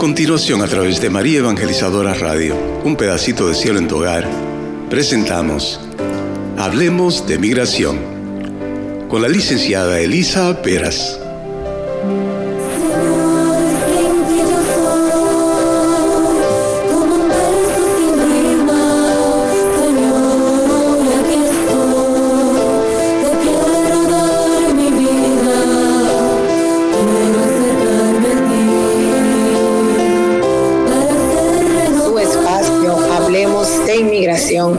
continuación, a través de María Evangelizadora Radio, un pedacito de cielo en tu hogar, presentamos Hablemos de Migración, con la licenciada Elisa Peras.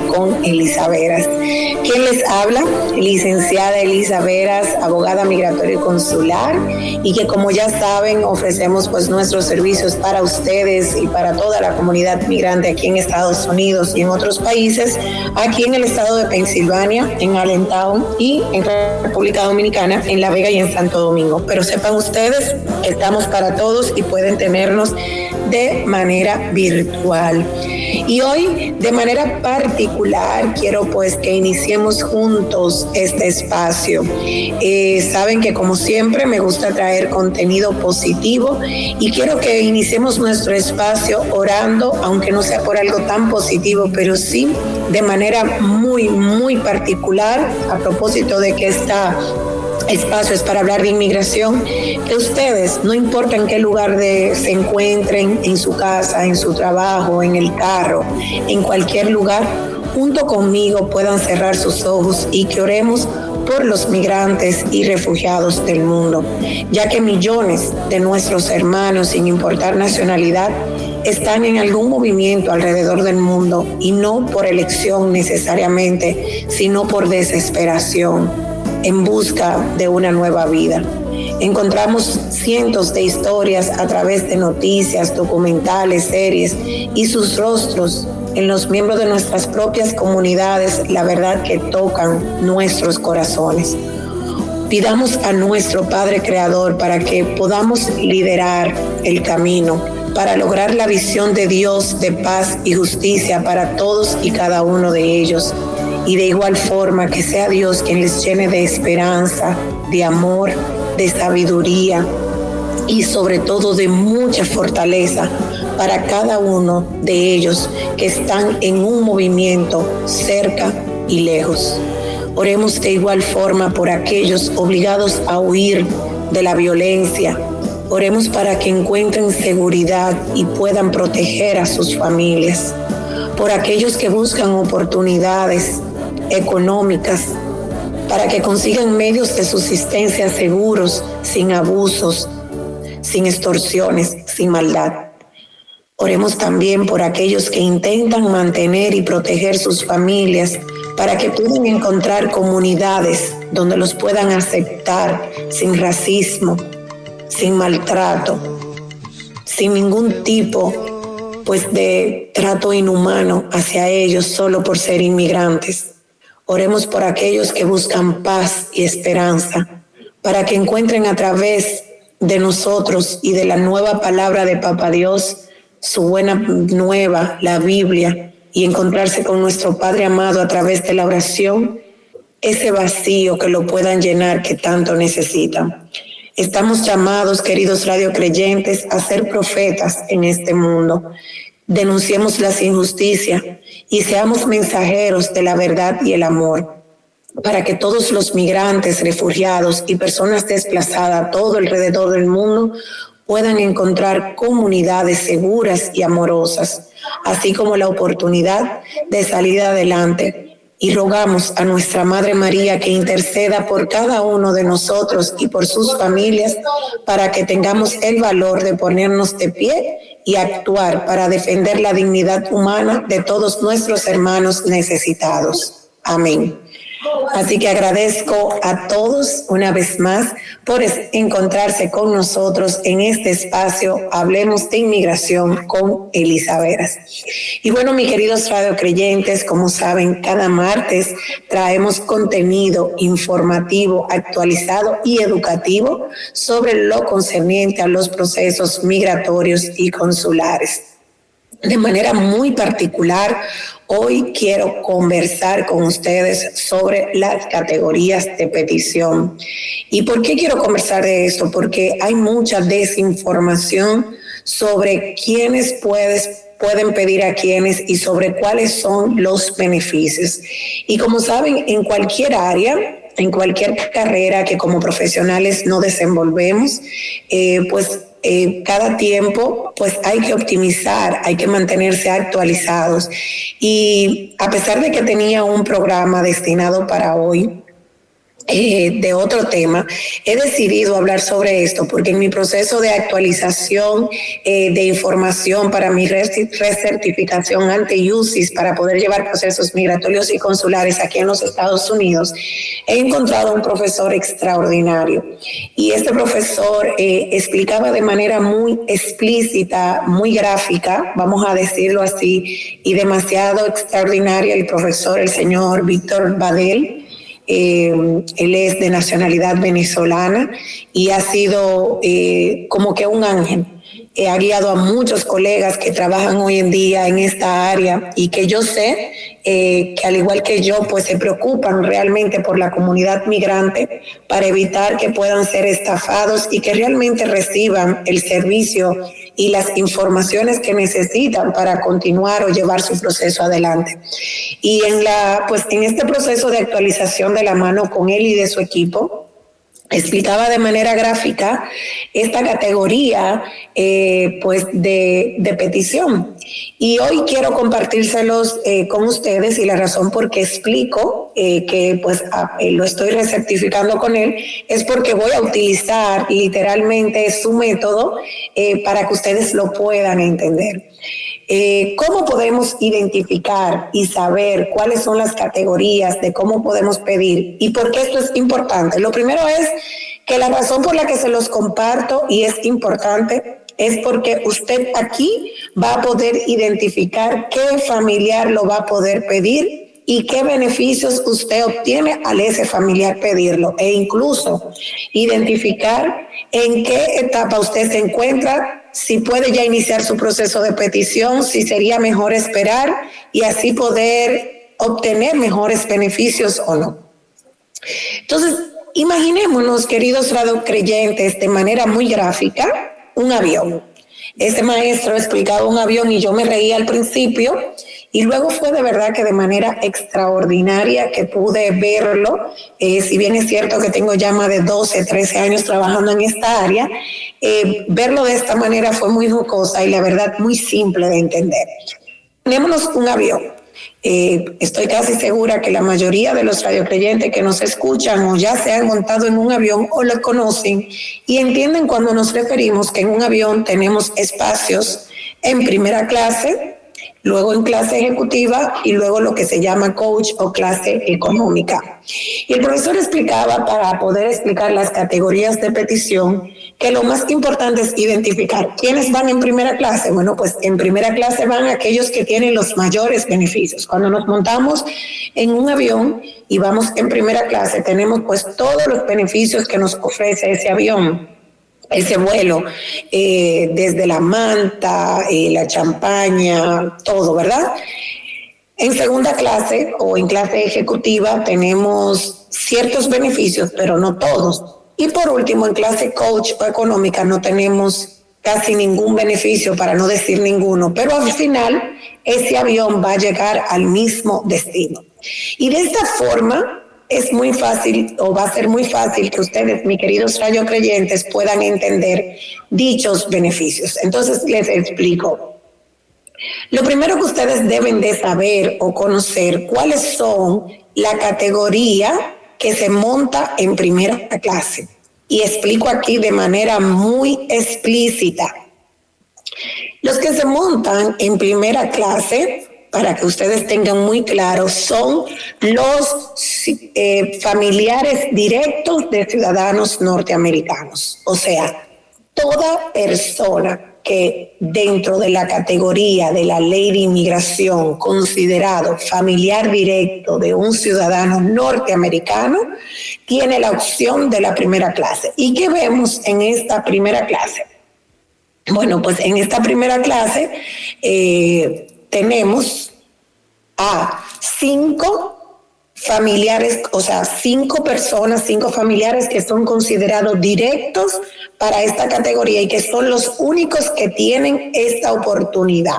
Con Elisa Veras. ¿Quién les habla? Licenciada Elisa Veras, abogada migratoria y consular, y que, como ya saben, ofrecemos pues nuestros servicios para ustedes y para toda la comunidad migrante aquí en Estados Unidos y en otros países, aquí en el estado de Pensilvania, en Allentown, y en República Dominicana, en La Vega y en Santo Domingo. Pero sepan ustedes que estamos para todos y pueden tenernos de manera virtual. Y hoy, de manera particular, quiero pues que iniciemos juntos este espacio. Saben que, como siempre, me gusta traer contenido positivo y quiero que iniciemos nuestro espacio orando, aunque no sea por algo tan positivo, pero sí de manera muy, muy particular, a propósito de que espacio es para hablar de inmigración, que ustedes, no importa en qué lugar se encuentren, en su casa, en su trabajo, en el carro, en cualquier lugar, junto conmigo puedan cerrar sus ojos y que oremos por los migrantes y refugiados del mundo, ya que millones de nuestros hermanos, sin importar nacionalidad, están en algún movimiento alrededor del mundo, y no por elección necesariamente, sino por desesperación, en busca de una nueva vida. Encontramos cientos de historias a través de noticias, documentales, series y sus rostros en los miembros de nuestras propias comunidades, la verdad que tocan nuestros corazones. Pidamos a nuestro Padre Creador para que podamos liderar el camino, para lograr la visión de Dios de paz y justicia para todos y cada uno de ellos. Y de igual forma que sea Dios quien les llene de esperanza, de amor, de sabiduría y sobre todo de mucha fortaleza para cada uno de ellos que están en un movimiento cerca y lejos. Oremos de igual forma por aquellos obligados a huir de la violencia. Oremos para que encuentren seguridad y puedan proteger a sus familias. Por aquellos que buscan oportunidades económicas para que consigan medios de subsistencia seguros, sin abusos, sin extorsiones, sin maldad. Oremos también por aquellos que intentan mantener y proteger sus familias para que puedan encontrar comunidades donde los puedan aceptar sin racismo, sin maltrato, sin ningún tipo de trato inhumano hacia ellos solo por ser inmigrantes. Oremos por aquellos que buscan paz y esperanza, para que encuentren a través de nosotros y de la nueva palabra de Papá Dios, su buena nueva, la Biblia, y encontrarse con nuestro Padre amado a través de la oración, ese vacío que lo puedan llenar que tanto necesitan. Estamos llamados, queridos radiocreyentes, a ser profetas en este mundo. Denunciemos las injusticias y seamos mensajeros de la verdad y el amor, para que todos los migrantes, refugiados y personas desplazadas todo alrededor del mundo puedan encontrar comunidades seguras y amorosas, así como la oportunidad de salir adelante. Y rogamos a nuestra Madre María que interceda por cada uno de nosotros y por sus familias, para que tengamos el valor de ponernos de pie y actuar para defender la dignidad humana de todos nuestros hermanos necesitados. Amén. Así que agradezco a todos una vez más por encontrarse con nosotros en este espacio Hablemos de Inmigración con Elisa Veras. Y bueno, mis queridos radiocreyentes, como saben, cada martes traemos contenido informativo, actualizado y educativo sobre lo concerniente a los procesos migratorios y consulares. De manera muy particular, hoy quiero conversar con ustedes sobre las categorías de petición. ¿Y por qué quiero conversar de esto? Porque hay mucha desinformación sobre quiénes pueden pedir a quiénes y sobre cuáles son los beneficios. Y como saben, en cualquier área, en cualquier carrera que como profesionales no desenvolvemos, cada tiempo pues hay que optimizar, hay que mantenerse actualizados. Y a pesar de que tenía un programa destinado para hoy, de otro tema, he decidido hablar sobre esto porque en mi proceso de actualización de información para mi recertificación ante UCIS para poder llevar procesos migratorios y consulares aquí en los Estados Unidos, he encontrado un profesor extraordinario y este profesor explicaba de manera muy explícita, muy gráfica, vamos a decirlo así, y demasiado extraordinaria el señor Víctor Badel. Él es de nacionalidad venezolana y ha sido como que un ángel. Ha guiado a muchos colegas que trabajan hoy en día en esta área y que yo sé que al igual que yo pues se preocupan realmente por la comunidad migrante para evitar que puedan ser estafados y que realmente reciban el servicio y las informaciones que necesitan para continuar o llevar su proceso adelante. Y en este proceso de actualización de la mano con él y de su equipo, explicaba de manera gráfica esta categoría de petición. Y hoy quiero compartírselos con ustedes y la razón por qué explico que lo estoy recertificando con él es porque voy a utilizar literalmente su método para que ustedes lo puedan entender. ¿Cómo podemos identificar y saber cuáles son las categorías de cómo podemos pedir y por qué esto es importante? Lo primero es que la razón por la que se los comparto y es importante es porque usted aquí va a poder identificar qué familiar lo va a poder pedir y qué beneficios usted obtiene al ese familiar pedirlo e incluso identificar en qué etapa usted se encuentra, si puede ya iniciar su proceso de petición, si sería mejor esperar y así poder obtener mejores beneficios o no. Entonces, imaginémonos, queridos radiocreyentes, de manera muy gráfica, un avión. Este maestro explicaba un avión y yo me reía al principio y luego fue de verdad que de manera extraordinaria que pude verlo, si bien es cierto que tengo ya más de 12, 13 años trabajando en esta área, verlo de esta manera fue muy jocosa y la verdad muy simple de entender. Tenémonos un avión. Estoy casi segura que la mayoría de los radiocreyentes que nos escuchan o ya se han montado en un avión o lo conocen y entienden cuando nos referimos que en un avión tenemos espacios en primera clase, luego en clase ejecutiva y luego lo que se llama coach o clase económica. Y el profesor explicaba, para poder explicar las categorías de petición, que lo más importante es identificar quiénes van en primera clase. Bueno, pues en primera clase van aquellos que tienen los mayores beneficios. Cuando nos montamos en un avión y vamos en primera clase, tenemos pues todos los beneficios que nos ofrece ese avión, ese vuelo, desde la manta, la champaña, todo, ¿verdad? En segunda clase o en clase ejecutiva tenemos ciertos beneficios, pero no todos. Y por último, en clase coach o económica no tenemos casi ningún beneficio, para no decir ninguno, pero al final ese avión va a llegar al mismo destino. Y de esta forma es muy fácil, o va a ser muy fácil que ustedes, mis queridos radiocreyentes, puedan entender dichos beneficios. Entonces les explico. Lo primero que ustedes deben de saber o conocer cuáles son la categoría que se monta en primera clase. Y explico aquí de manera muy explícita. Los que se montan en primera clase, para que ustedes tengan muy claro, son los familiares directos de ciudadanos norteamericanos. O sea, toda persona que dentro de la categoría de la ley de inmigración considerado familiar directo de un ciudadano norteamericano tiene la opción de la primera clase. ¿Y qué vemos en esta primera clase? Bueno, pues en esta primera clase tenemos a 5 familiares, o sea, 5 personas, 5 familiares que son considerados directos para esta categoría y que son los únicos que tienen esta oportunidad.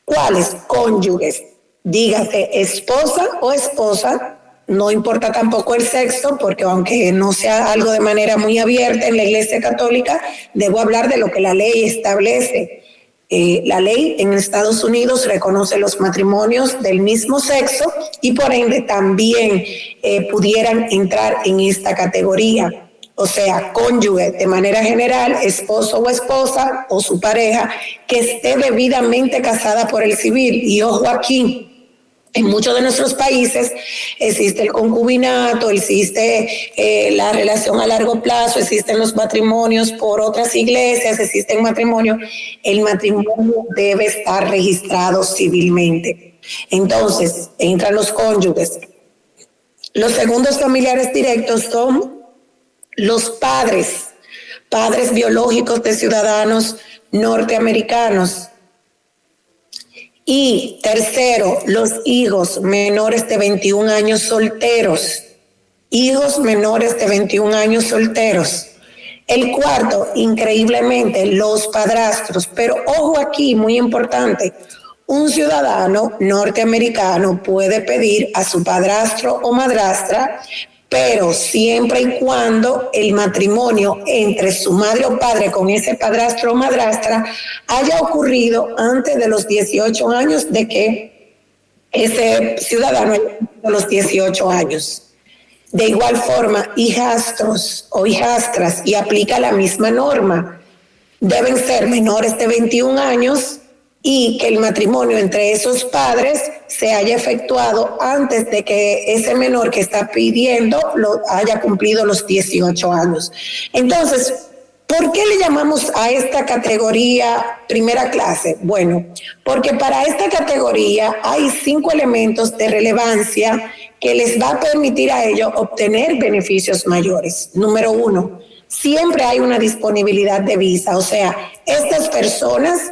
¿Cuáles? Cónyuges, dígase esposa o esposa, no importa tampoco el sexo, porque aunque no sea algo de manera muy abierta en la Iglesia Católica, debo hablar de lo que la ley establece. La ley en Estados Unidos reconoce los matrimonios del mismo sexo y por ende también pudieran entrar en esta categoría. O sea, cónyuge de manera general, esposo o esposa o su pareja que esté debidamente casada por el civil. Y ojo aquí, en muchos de nuestros países existe el concubinato, existe la relación a largo plazo, existen los matrimonios por otras iglesias, existen matrimonios. El matrimonio debe estar registrado civilmente. Entonces, entran los cónyuges. Los segundos familiares directos son los padres biológicos de ciudadanos norteamericanos. Y tercero, los hijos menores de 21 años solteros. Hijos menores de 21 años solteros. El cuarto, increíblemente, los padrastros. Pero ojo aquí, muy importante, un ciudadano norteamericano puede pedir a su padrastro o madrastra, pero siempre y cuando el matrimonio entre su madre o padre con ese padrastro o madrastra haya ocurrido antes de los 18 años de que ese ciudadano haya cumplido los 18 años. De igual forma, hijastros o hijastras, y aplica la misma norma, deben ser menores de 21 años y que el matrimonio entre esos padres se haya efectuado antes de que ese menor que está pidiendo haya cumplido los 18 años. Entonces, ¿por qué le llamamos a esta categoría primera clase? Bueno, porque para esta categoría hay 5 elementos de relevancia que les va a permitir a ellos obtener beneficios mayores. Número 1, siempre hay una disponibilidad de visa, o sea, estas personas,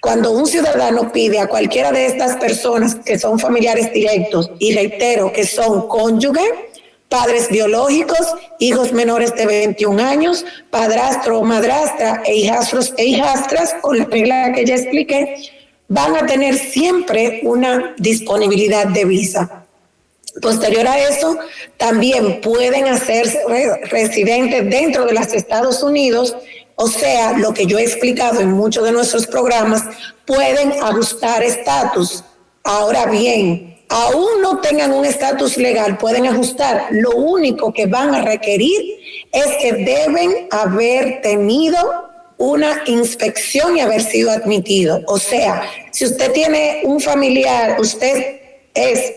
cuando un ciudadano pide a cualquiera de estas personas que son familiares directos, y reitero que son cónyuge, padres biológicos, hijos menores de 21 años, padrastro o madrastra e hijastros e hijastras, con la regla que ya expliqué, van a tener siempre una disponibilidad de visa. Posterior a eso, también pueden hacerse residentes dentro de los Estados Unidos. O sea, lo que yo he explicado en muchos de nuestros programas, pueden ajustar estatus. Ahora bien, aún no tengan un estatus legal, pueden ajustar. Lo único que van a requerir es que deben haber tenido una inspección y haber sido admitido. O sea, si usted tiene un familiar, usted es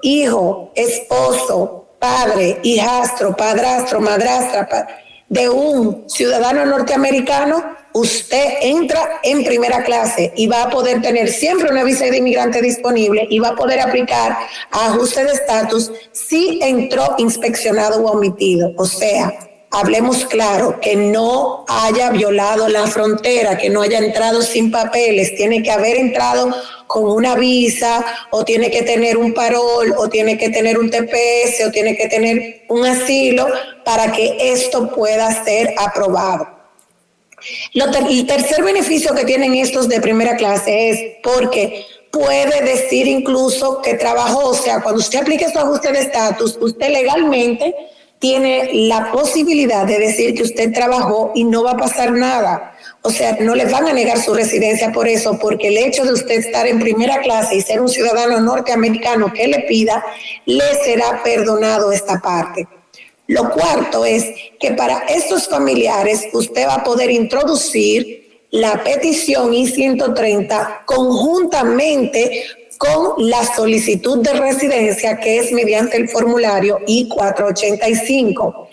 hijo, esposo, padre, hijastro, padrastro, madrastra, de un ciudadano norteamericano, usted entra en primera clase y va a poder tener siempre una visa de inmigrante disponible y va a poder aplicar a ajuste de estatus si entró inspeccionado o omitido. O sea, hablemos claro, que no haya violado la frontera, que no haya entrado sin papeles, tiene que haber entrado con una visa, o tiene que tener un parol, o tiene que tener un TPS, o tiene que tener un asilo para que esto pueda ser aprobado. El tercer beneficio que tienen estos de primera clase es porque puede decir incluso que trabajó, o sea, cuando usted aplique su ajuste de estatus, usted legalmente tiene la posibilidad de decir que usted trabajó y no va a pasar nada. O sea, no les van a negar su residencia por eso, porque el hecho de usted estar en primera clase y ser un ciudadano norteamericano que le pida, le será perdonado esta parte. Lo cuarto es que para estos familiares usted va a poder introducir la petición I-130 conjuntamente con la solicitud de residencia, que es mediante el formulario I-485.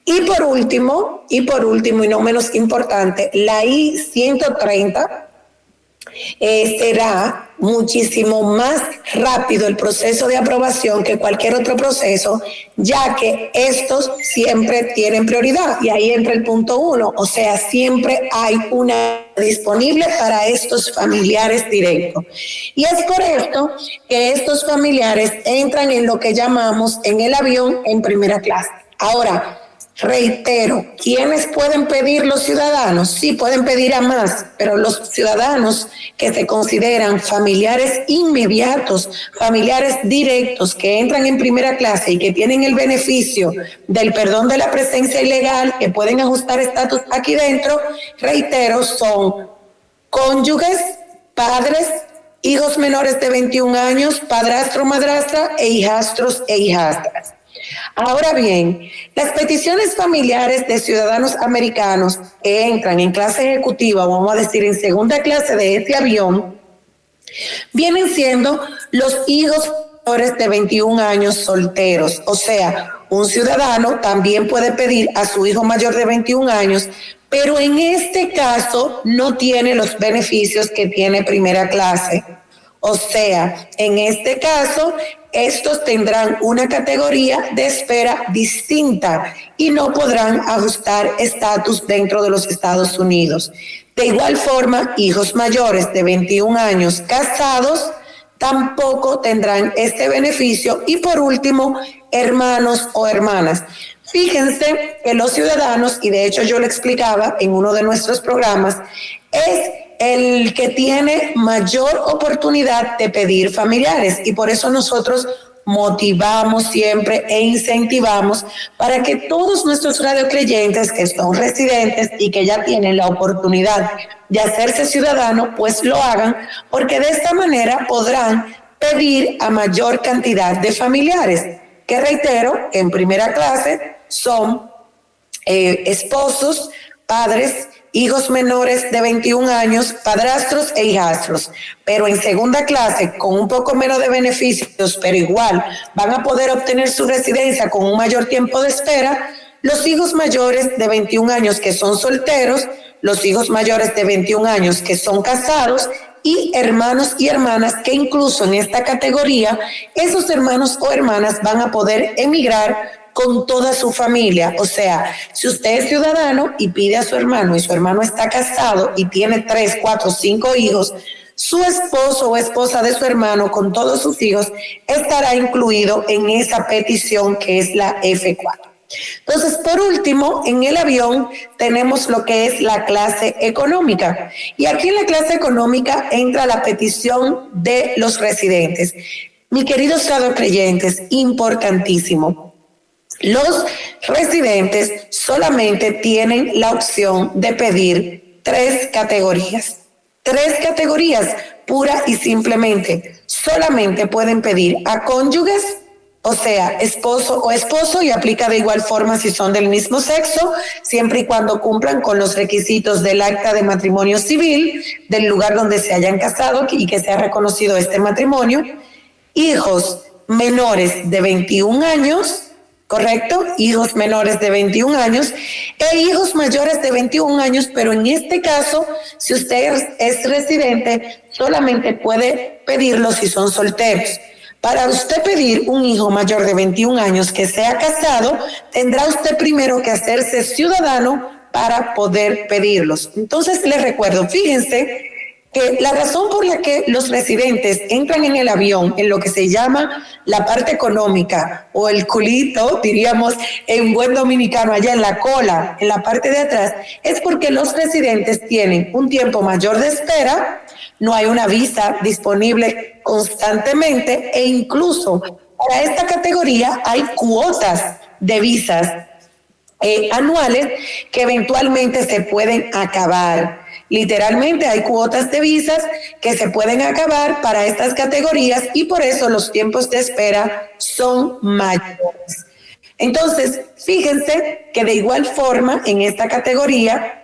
Y por último y no menos importante, la I-130 será muchísimo más rápido el proceso de aprobación que cualquier otro proceso, ya que estos siempre tienen prioridad. Y ahí entra el punto 1, o sea, siempre hay una disponible para estos familiares directos. Y es por esto que estos familiares entran en lo que llamamos en el avión en primera clase. Ahora, reitero, ¿quiénes pueden pedir los ciudadanos? Sí, pueden pedir a más, pero los ciudadanos que se consideran familiares inmediatos, familiares directos, que entran en primera clase y que tienen el beneficio del perdón de la presencia ilegal, que pueden ajustar estatus aquí dentro, reitero, son cónyuges, padres, hijos menores de 21 años, padrastro, madrastra e hijastros e hijastras. Ahora bien, las peticiones familiares de ciudadanos americanos que entran en clase ejecutiva, vamos a decir en segunda clase de este avión, vienen siendo los hijos menores de 21 años solteros. O sea, un ciudadano también puede pedir a su hijo mayor de 21 años, pero en este caso no tiene los beneficios que tiene primera clase. O sea, en este caso, estos tendrán una categoría de espera distinta y no podrán ajustar estatus dentro de los Estados Unidos. De igual forma, hijos mayores de 21 años casados tampoco tendrán este beneficio. Y por último, hermanos o hermanas. Fíjense que los ciudadanos, y de hecho yo lo explicaba en uno de nuestros programas, es el que tiene mayor oportunidad de pedir familiares, y por eso nosotros motivamos siempre e incentivamos para que todos nuestros radiocreyentes que son residentes y que ya tienen la oportunidad de hacerse ciudadano, pues lo hagan, porque de esta manera podrán pedir a mayor cantidad de familiares, que reitero, en primera clase son esposos, padres, hijos menores de 21 años, padrastros e hijastros. Pero en segunda clase, con un poco menos de beneficios, pero igual van a poder obtener su residencia con un mayor tiempo de espera, los hijos mayores de 21 años que son solteros, los hijos mayores de 21 años que son casados, y hermanos y hermanas que incluso en esta categoría, esos hermanos o hermanas van a poder emigrar con toda su familia. O sea, si usted es ciudadano y pide a su hermano y su hermano está casado y tiene 3, 4, 5 hijos, su esposo o esposa de su hermano con todos sus hijos estará incluido en esa petición que es la F4. Entonces, por último, en el avión tenemos lo que es la clase económica. Y aquí en la clase económica entra la petición de los residentes. Mis queridos radiocreyentes, importantísimo. Los residentes solamente tienen la opción de pedir 3 categorías. 3 categorías, pura y simplemente. Solamente pueden pedir a cónyuges, o sea, esposo o esposo, y aplica de igual forma si son del mismo sexo, siempre y cuando cumplan con los requisitos del acta de matrimonio civil, del lugar donde se hayan casado y que sea reconocido este matrimonio. Hijos menores de 21 años, ¿correcto? Hijos menores de 21 años e hijos mayores de 21 años, pero en este caso, si usted es residente, solamente puede pedirlo si son solteros. Para usted pedir un hijo mayor de 21 años que sea casado, tendrá usted primero que hacerse ciudadano para poder pedirlos. Entonces, les recuerdo, fíjense que la razón por la que los residentes entran en el avión, en lo que se llama la parte económica o el culito, diríamos en buen dominicano, allá en la cola, en la parte de atrás, es porque los residentes tienen un tiempo mayor de espera, no hay una visa disponible constantemente e incluso para esta categoría hay cuotas de visas anuales que eventualmente se pueden acabar. Literalmente hay cuotas de visas que se pueden acabar para estas categorías y por eso los tiempos de espera son mayores. Entonces, fíjense que de igual forma en esta categoría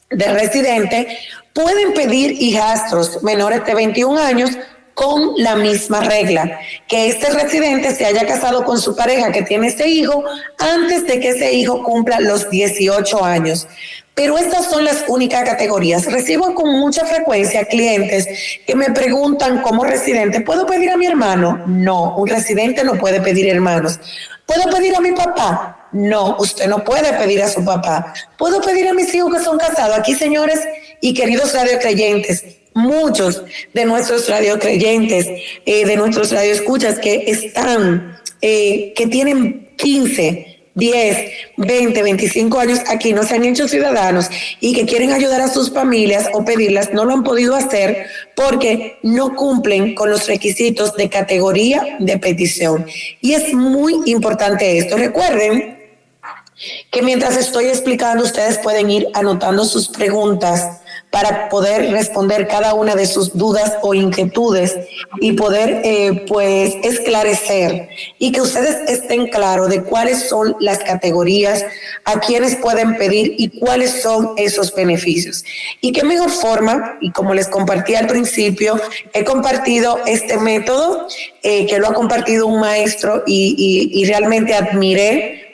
de residente pueden pedir hijastros menores de 21 años con la misma regla, que este residente se haya casado con su pareja que tiene ese hijo antes de que ese hijo cumpla los 18 años. Pero estas son las únicas categorías. Recibo con mucha frecuencia clientes que me preguntan como residente, ¿puedo pedir a mi hermano? No, un residente no puede pedir hermanos. ¿Puedo pedir a mi papá? No, usted no puede pedir a su papá. ¿Puedo pedir a mis hijos que son casados? Aquí, señores y queridos radiocreyentes, muchos de nuestros radiocreyentes, de nuestros radioescuchas que están, que tienen 15, 10, 20, 25 años aquí, no se han hecho ciudadanos y que quieren ayudar a sus familias o pedirlas, no lo han podido hacer porque no cumplen con los requisitos de categoría de petición. Y es muy importante esto. Recuerden que mientras estoy explicando, ustedes pueden ir anotando sus preguntas para poder responder cada una de sus dudas o inquietudes y poder pues esclarecer y que ustedes estén claros de cuáles son las categorías, a quiénes pueden pedir y cuáles son esos beneficios. Y qué mejor forma, y como les compartí al principio, he compartido este método que lo ha compartido un maestro y realmente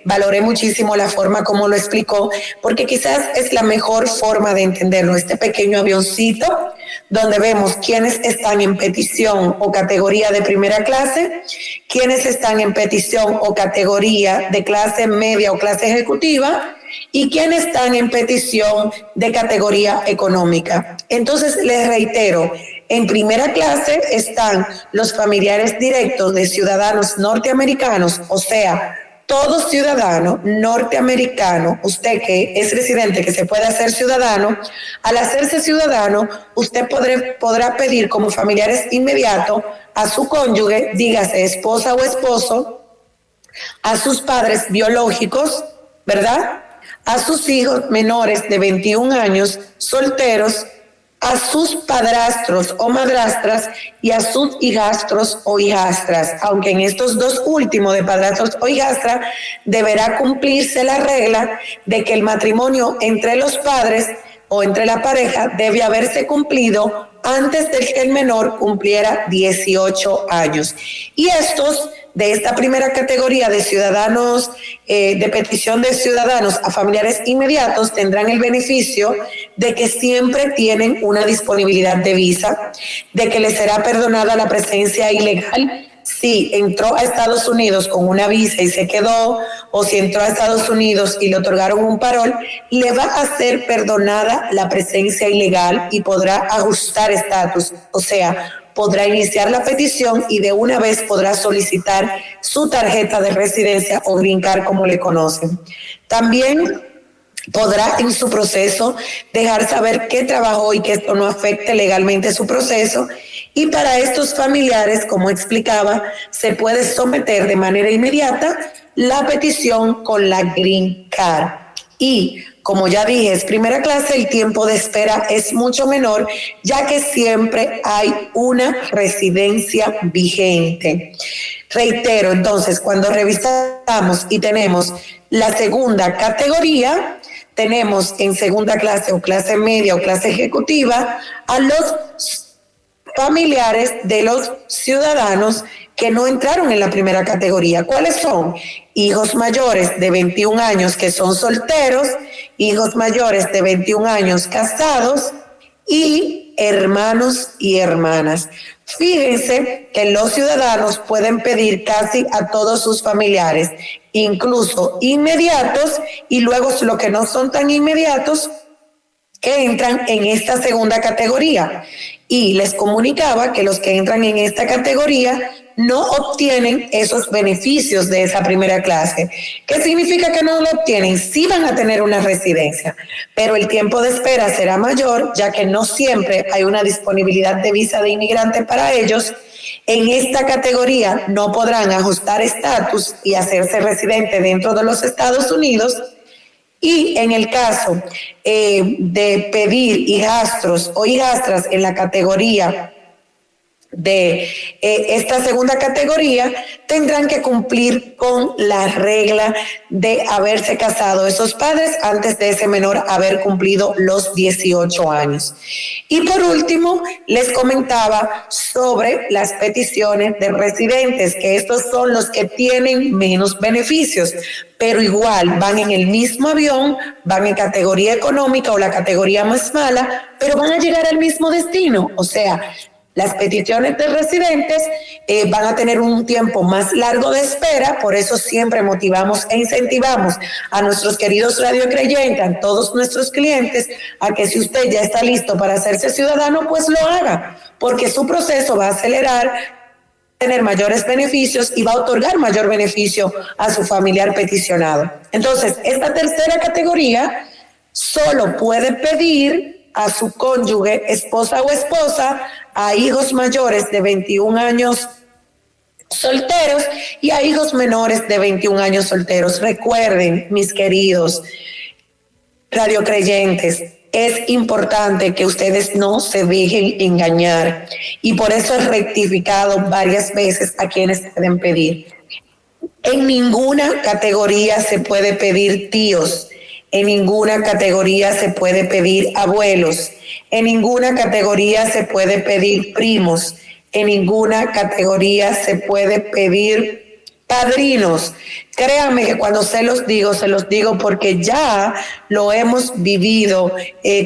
valoré muchísimo la forma como lo explicó, porque quizás es la mejor forma de entenderlo. Este pequeño avioncito donde vemos quiénes están en petición o categoría de primera clase, quiénes están en petición o categoría de clase media o clase ejecutiva y quiénes están en petición de categoría económica. Entonces, les reitero, en primera clase están los familiares directos de ciudadanos norteamericanos, o sea, todo ciudadano norteamericano, usted que es residente, que se puede hacer ciudadano, al hacerse ciudadano, usted podrá pedir como familiares inmediatos a su cónyuge, dígase esposa o esposo, a sus padres biológicos, ¿verdad? A sus hijos menores de 21 años, solteros, a sus padrastros o madrastras y a sus hijastros o hijastras, aunque en estos dos últimos de padrastros o hijastras deberá cumplirse la regla de que el matrimonio entre los padres o entre la pareja debe haberse cumplido antes de que el menor cumpliera 18 años. Y estos de esta primera categoría de ciudadanos, de petición de ciudadanos a familiares inmediatos, tendrán el beneficio de que siempre tienen una disponibilidad de visa, de que les será perdonada la presencia ilegal si entró a Estados Unidos con una visa y se quedó, o si entró a Estados Unidos y le otorgaron un parol, le va a ser perdonada la presencia ilegal y podrá ajustar estatus, o sea, podrá iniciar la petición y de una vez podrá solicitar su tarjeta de residencia o green card, como le conocen. También podrá en su proceso dejar saber qué trabajó y que esto no afecte legalmente su proceso. Y para estos familiares, como explicaba, se puede someter de manera inmediata la petición con la green card. Y como ya dije, es primera clase, el tiempo de espera es mucho menor, ya que siempre hay una residencia vigente. Reitero, entonces, cuando revisamos y tenemos la segunda categoría, tenemos en segunda clase o clase media o clase ejecutiva a los familiares de los ciudadanos que no entraron en la primera categoría. ¿Cuáles son? Hijos mayores de 21 años que son solteros, hijos mayores de 21 años casados y hermanos y hermanas. Fíjense que los ciudadanos pueden pedir casi a todos sus familiares, incluso inmediatos, y luego los que no son tan inmediatos, que entran en esta segunda categoría. Y les comunicaba que los que entran en esta categoría no obtienen esos beneficios de esa primera clase. ¿Qué significa que no lo obtienen? Sí van a tener una residencia, pero el tiempo de espera será mayor, ya que no siempre hay una disponibilidad de visa de inmigrante para ellos. En esta categoría no podrán ajustar estatus y hacerse residente dentro de los Estados Unidos. Y en el caso de pedir hijastros o hijastras en la categoría de esta segunda categoría tendrán que cumplir con la regla de haberse casado esos padres antes de ese menor haber cumplido los 18 años. Y por último, les comentaba sobre las peticiones de residentes, que estos son los que tienen menos beneficios, pero igual van en el mismo avión, van en categoría económica o la categoría más mala, pero van a llegar al mismo destino. O sea, las peticiones de residentes van a tener un tiempo más largo de espera, por eso siempre motivamos e incentivamos a nuestros queridos radiocreyentes, a todos nuestros clientes, a que si usted ya está listo para hacerse ciudadano, pues lo haga, porque su proceso va a acelerar, tener mayores beneficios y va a otorgar mayor beneficio a su familiar peticionado. Entonces, esta tercera categoría solo puede pedir a su cónyuge, esposa o esposa, a hijos mayores de 21 años solteros y a hijos menores de 21 años solteros. Recuerden, mis queridos radiocreyentes, es importante que ustedes no se dejen engañar y por eso he rectificado varias veces a quienes pueden pedir. En ninguna categoría se puede pedir tíos, en ninguna categoría se puede pedir abuelos, en ninguna categoría se puede pedir primos, en ninguna categoría se puede pedir padrinos. Créanme que cuando se los digo porque ya lo hemos vivido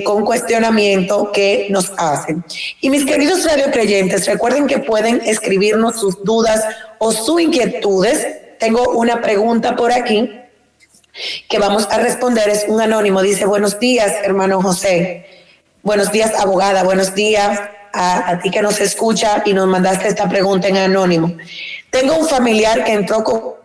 con cuestionamiento que nos hacen. Y mis queridos radiocreyentes, recuerden que pueden escribirnos sus dudas o sus inquietudes. Tengo una pregunta por aquí que vamos a responder. Es un anónimo. Dice: buenos días, hermano José. Buenos días, abogada. Buenos días a ti que nos escucha y nos mandaste esta pregunta en anónimo. Tengo un familiar que entró con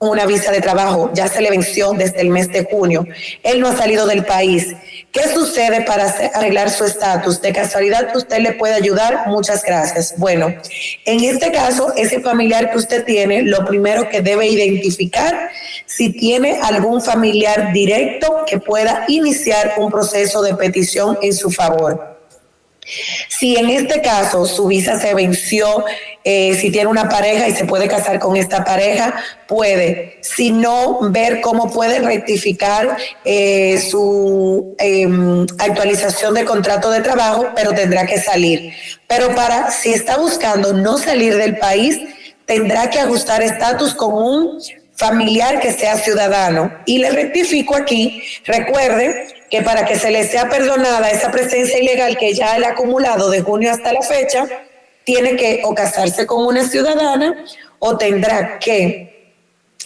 una visa de trabajo, ya se le venció desde el mes de junio. Él no ha salido del país. ¿Qué sucede para arreglar su estatus? De casualidad, ¿usted le puede ayudar? Muchas gracias. Bueno, en este caso, ese familiar que usted tiene, lo primero que debe identificar si tiene algún familiar directo que pueda iniciar un proceso de petición en su favor. Si en este caso su visa se venció, si tiene una pareja y se puede casar con esta pareja, puede. Si no, ver cómo puede rectificar su actualización de contrato de trabajo, pero tendrá que salir. Pero si está buscando no salir del país, tendrá que ajustar estatus con un familiar que sea ciudadano. Y le rectifico aquí, recuerde que para que se le sea perdonada esa presencia ilegal que ya él ha acumulado de junio hasta la fecha, tiene que o casarse con una ciudadana o tendrá que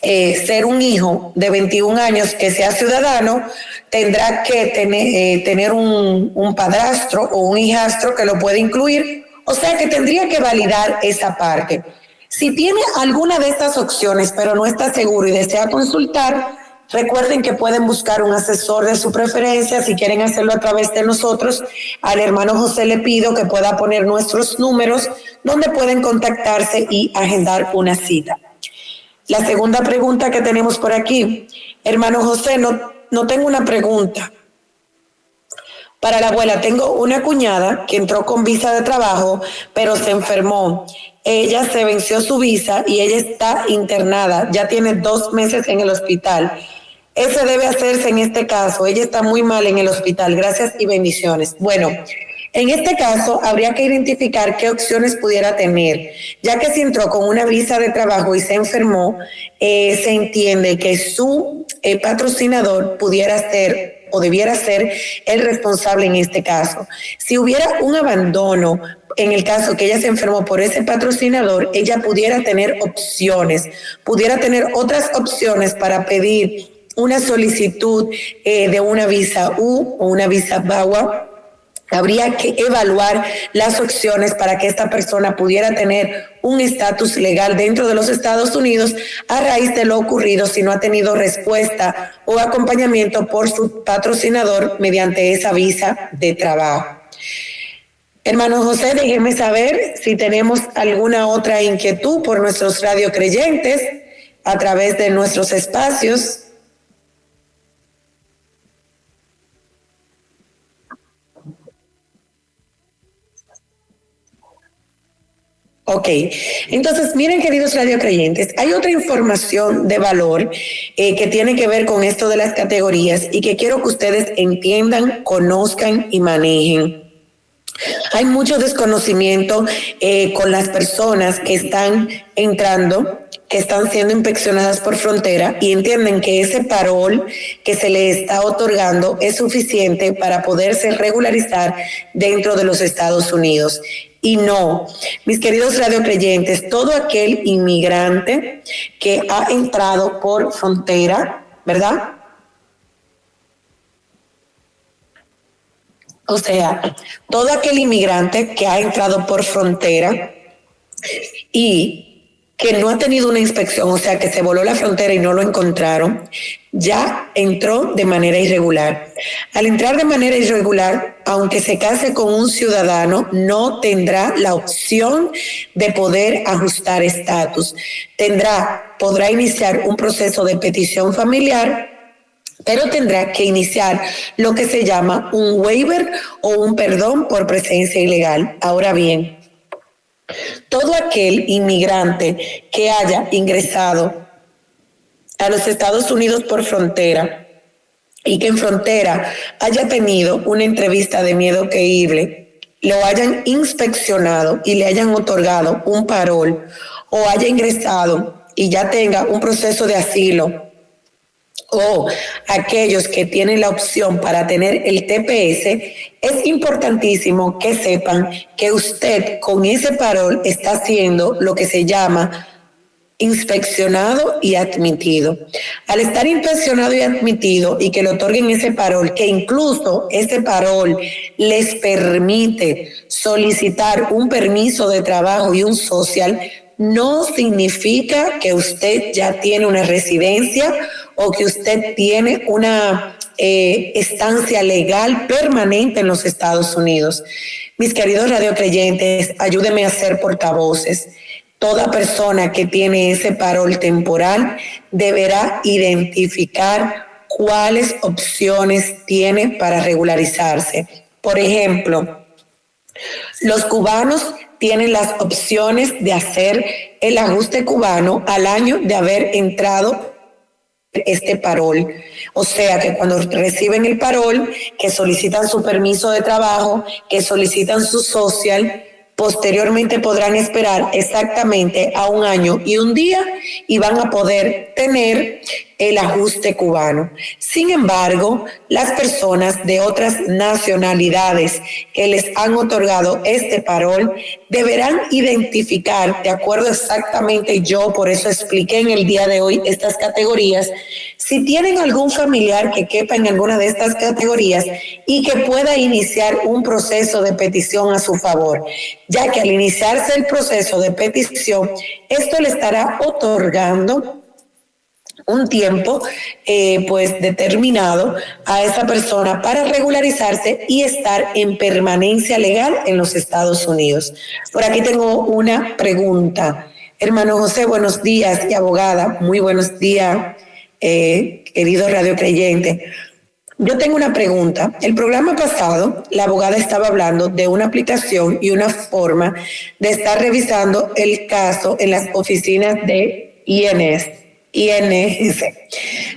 ser un hijo de 21 años que sea ciudadano, tendrá que tener un padrastro o un hijastro que lo pueda incluir, o sea que tendría que validar esa parte. Si tiene alguna de estas opciones pero no está seguro y desea consultar, recuerden que pueden buscar un asesor de su preferencia. Si quieren hacerlo a través de nosotros, al hermano José le pido que pueda poner nuestros números donde pueden contactarse y agendar una cita. La segunda pregunta que tenemos por aquí: hermano José, no tengo una pregunta para la abuela. Tengo una cuñada que entró con visa de trabajo, pero se enfermó. Ella se venció su visa y ella está internada. Ya tiene 2 meses en el hospital. Eso debe hacerse en este caso. Ella está muy mal en el hospital. Gracias y bendiciones. Bueno, en este caso habría que identificar qué opciones pudiera tener, ya que si entró con una visa de trabajo y se enfermó, se entiende que su patrocinador pudiera ser o debiera ser el responsable en este caso. Si hubiera un abandono, en el caso que ella se enfermó por ese patrocinador, ella pudiera tener opciones, pudiera tener otras opciones para pedir una solicitud de una visa U o una visa VAWA. Habría que evaluar las opciones para que esta persona pudiera tener un estatus legal dentro de los Estados Unidos a raíz de lo ocurrido, si no ha tenido respuesta o acompañamiento por su patrocinador mediante esa visa de trabajo. Hermano José, déjeme saber si tenemos alguna otra inquietud por nuestros radiocreyentes a través de nuestros espacios. Ok, entonces miren, queridos radiocreyentes, hay otra información de valor que tiene que ver con esto de las categorías y que quiero que ustedes entiendan, conozcan y manejen. Hay mucho desconocimiento con las personas que están entrando, que están siendo inspeccionadas por frontera y entienden que ese parol que se le está otorgando es suficiente para poderse regularizar dentro de los Estados Unidos. Y no, mis queridos radiocreyentes, todo aquel inmigrante que ha entrado por frontera, ¿verdad? O sea, todo aquel inmigrante que ha entrado por frontera y que no ha tenido una inspección, o sea, que se voló la frontera y no lo encontraron, ya entró de manera irregular. Al entrar de manera irregular, aunque se case con un ciudadano, no tendrá la opción de poder ajustar estatus. Podrá iniciar un proceso de petición familiar, pero tendrá que iniciar lo que se llama un waiver o un perdón por presencia ilegal. Ahora bien, todo aquel inmigrante que haya ingresado a los Estados Unidos por frontera y que en frontera haya tenido una entrevista de miedo creíble, lo hayan inspeccionado y le hayan otorgado un parol o haya ingresado y ya tenga un proceso de asilo, o aquellos que tienen la opción para tener el TPS, es importantísimo que sepan que usted con ese parol está haciendo lo que se llama inspeccionado y admitido. Al estar inspeccionado y admitido y que le otorguen ese parol, que incluso ese parol les permite solicitar un permiso de trabajo y un social, no significa que usted ya tiene una residencia o que usted tiene una estancia legal permanente en los Estados Unidos. Mis queridos radiocreyentes, ayúdenme a ser portavoces. Toda persona que tiene ese parol temporal deberá identificar cuáles opciones tiene para regularizarse. Por ejemplo, los cubanos tienen las opciones de hacer el ajuste cubano al año de haber entrado este parol. O sea que cuando reciben el parol, que solicitan su permiso de trabajo, que solicitan su social, posteriormente podrán esperar exactamente a un año y un día y van a poder tener el ajuste cubano. Sin embargo, las personas de otras nacionalidades que les han otorgado este parol deberán identificar, de acuerdo exactamente, yo por eso expliqué en el día de hoy estas categorías, si tienen algún familiar que quepa en alguna de estas categorías y que pueda iniciar un proceso de petición a su favor, ya que al iniciarse el proceso de petición, esto le estará otorgando un tiempo pues determinado a esa persona para regularizarse y estar en permanencia legal en los Estados Unidos. Por aquí tengo una pregunta. Hermano José, buenos días, y abogada, muy buenos días, querido radiocreyente. Yo tengo una pregunta. El programa pasado, la abogada estaba hablando de una aplicación y una forma de estar revisando el caso en las oficinas de INS.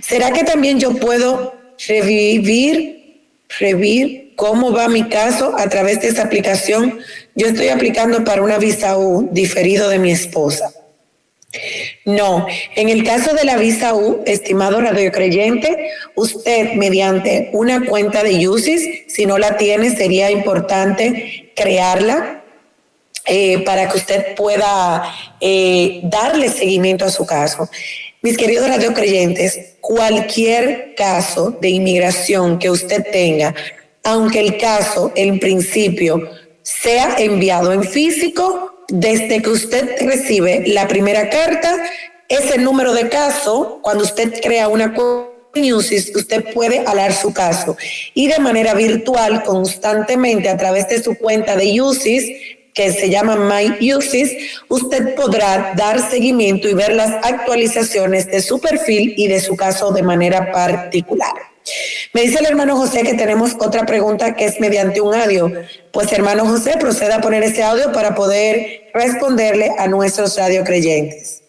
¿Será que también yo puedo revivir cómo va mi caso a través de esa aplicación? Yo estoy aplicando para una visa U diferido de mi esposa. No, en el caso de la visa U, estimado radiocreyente, usted mediante una cuenta de UCIS, si no la tiene, sería importante crearla para que usted pueda darle seguimiento a su caso. Mis queridos radiocreyentes, cualquier caso de inmigración que usted tenga, aunque el caso en principio sea enviado en físico, desde que usted recibe la primera carta, ese número de caso, cuando usted crea una cuenta en UCIS, usted puede alar su caso y de manera virtual, constantemente a través de su cuenta de UCIS, que se llama My UCIS, usted podrá dar seguimiento y ver las actualizaciones de su perfil y de su caso de manera particular. Me dice el hermano José que tenemos otra pregunta que es mediante un audio. Pues hermano José, proceda a poner ese audio para poder responderle a nuestros radiocreyentes.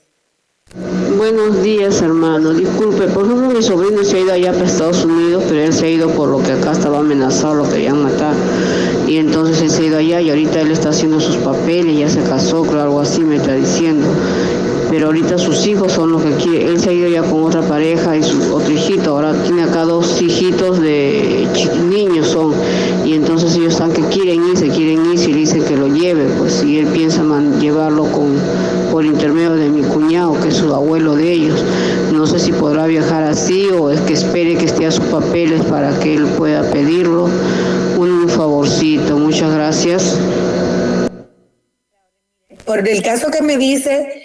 Buenos días, hermano. Disculpe, por ejemplo, mi sobrino se ha ido allá para Estados Unidos, pero él se ha ido por lo que acá estaba amenazado, lo querían matar. Y entonces él se ha ido allá y ahorita él está haciendo sus papeles, ya se casó, creo, algo así me está diciendo. Pero ahorita sus hijos son los que quiere. Él se ha ido ya con otra pareja y su otro hijito. Ahora tiene acá 2 hijitos de niños son. Y entonces ellos están que quieren irse y le dicen que lo lleve. Pues y él piensa llevarlo por intermedio de mi cuñado, que es su abuelo de ellos. No sé si podrá viajar así o es que espere que esté a sus papeles para que él pueda pedirlo. Un favorcito. Muchas gracias. Por el caso que me dice,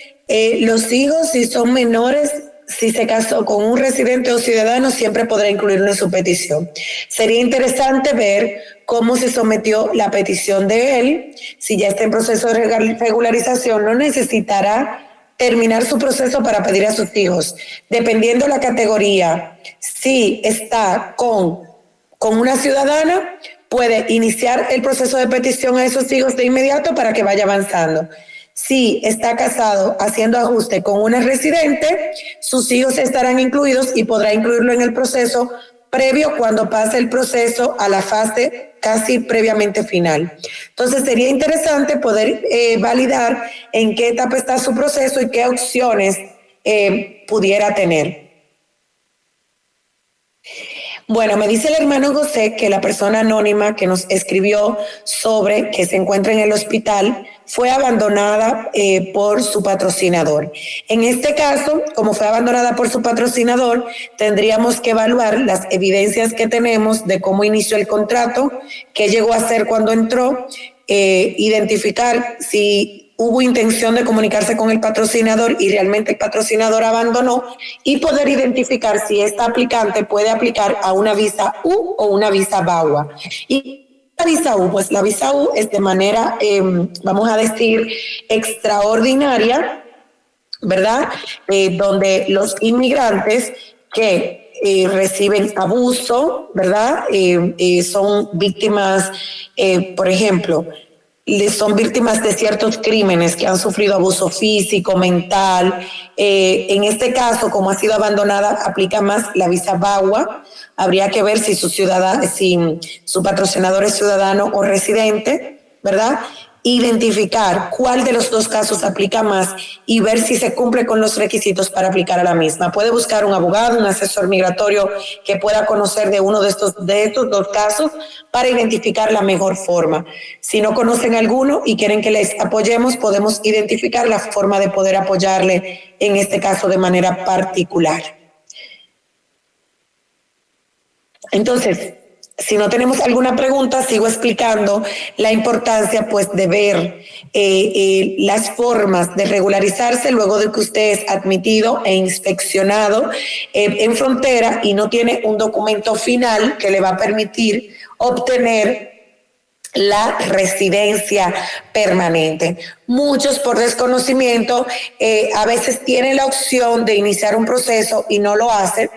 los hijos, si son menores, si se casó con un residente o ciudadano, siempre podrá incluirlo en su petición. Sería interesante ver cómo se sometió la petición de él. Si ya está en proceso de regularización, no necesitará terminar su proceso para pedir a sus hijos. Dependiendo la categoría, si está con una ciudadana, puede iniciar el proceso de petición a esos hijos de inmediato para que vaya avanzando. Si está casado haciendo ajuste con una residente, sus hijos estarán incluidos y podrá incluirlo en el proceso previo cuando pase el proceso a la fase casi previamente final. Entonces sería interesante poder validar en qué etapa está su proceso y qué opciones pudiera tener. Bueno, me dice el hermano José que la persona anónima que nos escribió sobre que se encuentra en el hospital fue abandonada por su patrocinador. En este caso, como fue abandonada por su patrocinador, tendríamos que evaluar las evidencias que tenemos de cómo inició el contrato, qué llegó a hacer cuando entró, identificar si hubo intención de comunicarse con el patrocinador y realmente el patrocinador abandonó, y poder identificar si esta aplicante puede aplicar a una visa U o una visa VAWA. Y la visa U, pues la visa U es de manera, vamos a decir, extraordinaria, ¿verdad? Donde los inmigrantes que reciben abuso, ¿verdad? Son víctimas, por ejemplo, son víctimas de ciertos crímenes, que han sufrido abuso físico, mental. En este caso, como ha sido abandonada, aplica más la visa VAWA. Habría que ver si si su patrocinador es ciudadano o residente, ¿verdad? Identificar cuál de los dos casos aplica más y ver si se cumple con los requisitos para aplicar a la misma. Puede buscar un abogado, un asesor migratorio que pueda conocer de uno de estos dos casos para identificar la mejor forma. Si no conocen alguno y quieren que les apoyemos, podemos identificar la forma de poder apoyarle en este caso de manera particular. Entonces, si no tenemos alguna pregunta, sigo explicando la importancia pues de ver las formas de regularizarse luego de que usted es admitido e inspeccionado en frontera y no tiene un documento final que le va a permitir obtener la residencia permanente. Muchos por desconocimiento a veces tienen la opción de iniciar un proceso y no lo hacen.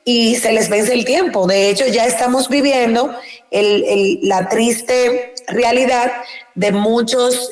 Y se les vence el tiempo. De hecho, ya estamos viviendo la triste realidad de muchos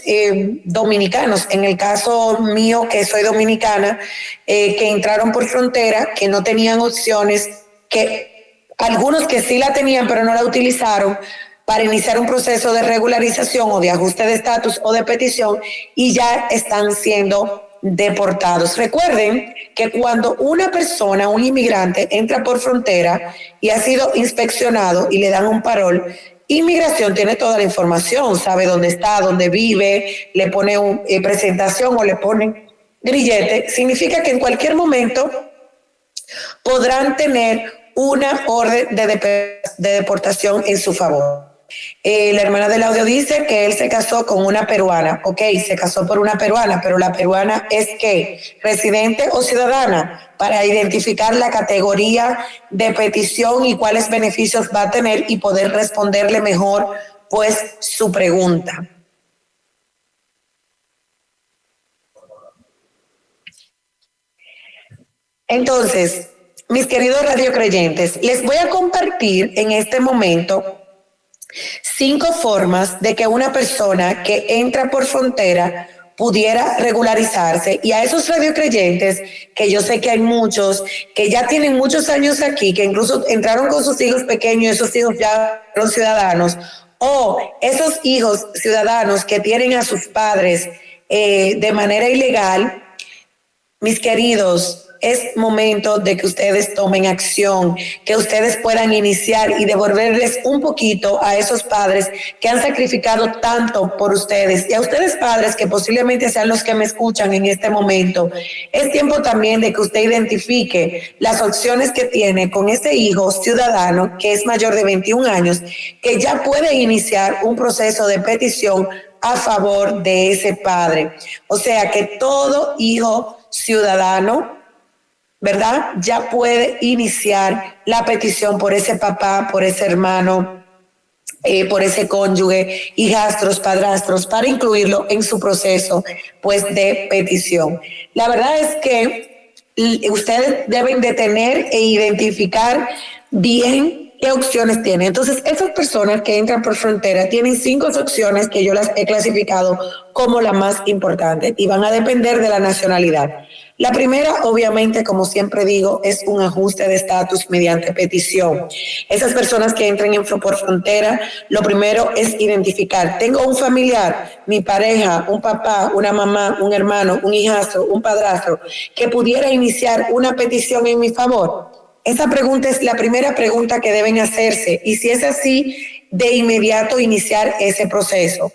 dominicanos. En el caso mío, que soy dominicana, que entraron por frontera, que no tenían opciones, que algunos que sí la tenían, pero no la utilizaron para iniciar un proceso de regularización o de ajuste de estatus o de petición, y ya están siendo deportados. Recuerden que cuando una persona, un inmigrante, entra por frontera y ha sido inspeccionado y le dan un parol, Inmigración tiene toda la información, sabe dónde está, dónde vive, le pone una presentación o le pone grillete. Significa que en cualquier momento podrán tener una orden de deportación en su favor. La hermana del audio dice que él se casó con una peruana. Ok, se casó por una peruana, pero la peruana es ¿qué? ¿Residente o ciudadana? Para identificar la categoría de petición y cuáles beneficios va a tener y poder responderle mejor pues su pregunta. Entonces, mis queridos radiocreyentes, les voy a compartir en este momento 5 formas de que una persona que entra por frontera pudiera regularizarse. Y a esos radiocreyentes, que yo sé que hay muchos, que ya tienen muchos años aquí, que incluso entraron con sus hijos pequeños, esos hijos ya son ciudadanos, o esos hijos ciudadanos que tienen a sus padres de manera ilegal, mis queridos, es momento de que ustedes tomen acción, que ustedes puedan iniciar y devolverles un poquito a esos padres que han sacrificado tanto por ustedes. Y a ustedes padres que posiblemente sean los que me escuchan en este momento, es tiempo también de que usted identifique las opciones que tiene con ese hijo ciudadano que es mayor de 21 años, que ya puede iniciar un proceso de petición a favor de ese padre. O sea que todo hijo ciudadano, ¿verdad?, ya puede iniciar la petición por ese papá, por ese hermano, por ese cónyuge, hijastros, padrastros, para incluirlo en su proceso, pues, de petición. La verdad es que ustedes deben de tener e identificar bien qué opciones tienen. Entonces, esas personas que entran por frontera tienen 5 opciones que yo las he clasificado como las más importantes y van a depender de la nacionalidad. La primera, obviamente, como siempre digo, es un ajuste de estatus mediante petición. Esas personas que entren por frontera, lo primero es identificar, tengo un familiar, mi pareja, un papá, una mamá, un hermano, un hijastro, un padrastro, que pudiera iniciar una petición en mi favor. Esa pregunta es la primera pregunta que deben hacerse, y si es así, de inmediato iniciar ese proceso.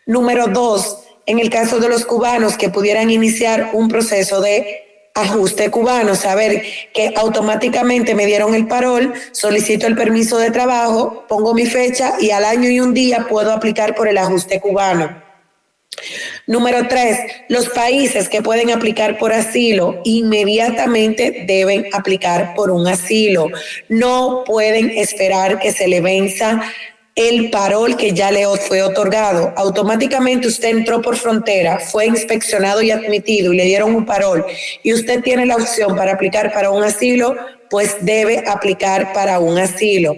Número 2, en el caso de los cubanos que pudieran iniciar un proceso de ajuste cubano, saber que automáticamente me dieron el parol, solicito el permiso de trabajo, pongo mi fecha y al año y un día puedo aplicar por el ajuste cubano. Número 3, los países que pueden aplicar por asilo inmediatamente deben aplicar por un asilo. No pueden esperar que se le venza el parol que ya le fue otorgado. Automáticamente usted entró por frontera, fue inspeccionado y admitido y le dieron un parol y usted tiene la opción para aplicar para un asilo, pues debe aplicar para un asilo.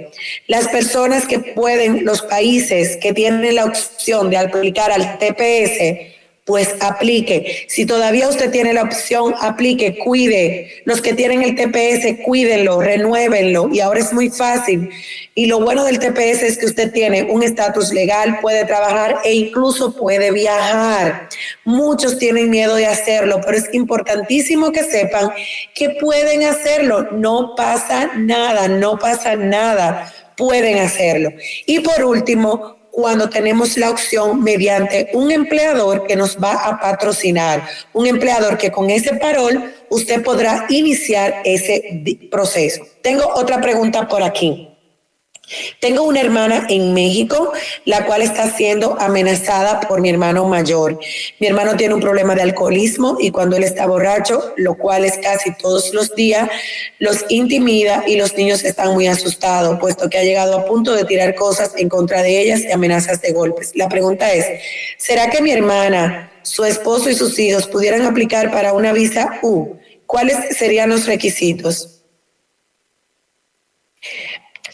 Las personas que pueden, los países que tienen la opción de aplicar al TPS, pues aplique. Si todavía usted tiene la opción, aplique, cuide. Los que tienen el TPS, cuídenlo, renuévenlo. Y ahora es muy fácil. Y lo bueno del TPS es que usted tiene un estatus legal, puede trabajar e incluso puede viajar. Muchos tienen miedo de hacerlo, pero es importantísimo que sepan que pueden hacerlo. No pasa nada, no pasa nada. Pueden hacerlo. Y por último, cuando tenemos la opción mediante un empleador que nos va a patrocinar, un empleador que con ese parol usted podrá iniciar ese proceso. Tengo otra pregunta por aquí. Tengo una hermana en México, la cual está siendo amenazada por mi hermano mayor. Mi hermano tiene un problema de alcoholismo y cuando él está borracho, lo cual es casi todos los días, los intimida y los niños están muy asustados, puesto que ha llegado a punto de tirar cosas en contra de ellas y amenazas de golpes. La pregunta es, ¿será que mi hermana, su esposo y sus hijos pudieran aplicar para una visa U? ¿Cuáles serían los requisitos?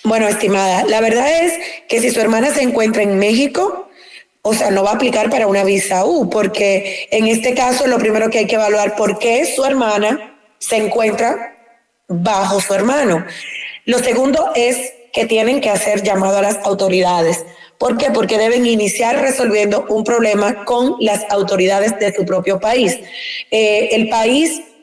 Bueno, estimada, la verdad es que si su hermana se encuentra en México, o sea, no va a aplicar para una visa U, porque en este caso lo primero que hay que evaluar por qué su hermana se encuentra bajo su hermano. Lo segundo es que tienen que hacer llamado a las autoridades. ¿Por qué? Porque deben iniciar resolviendo un problema con las autoridades de su propio país.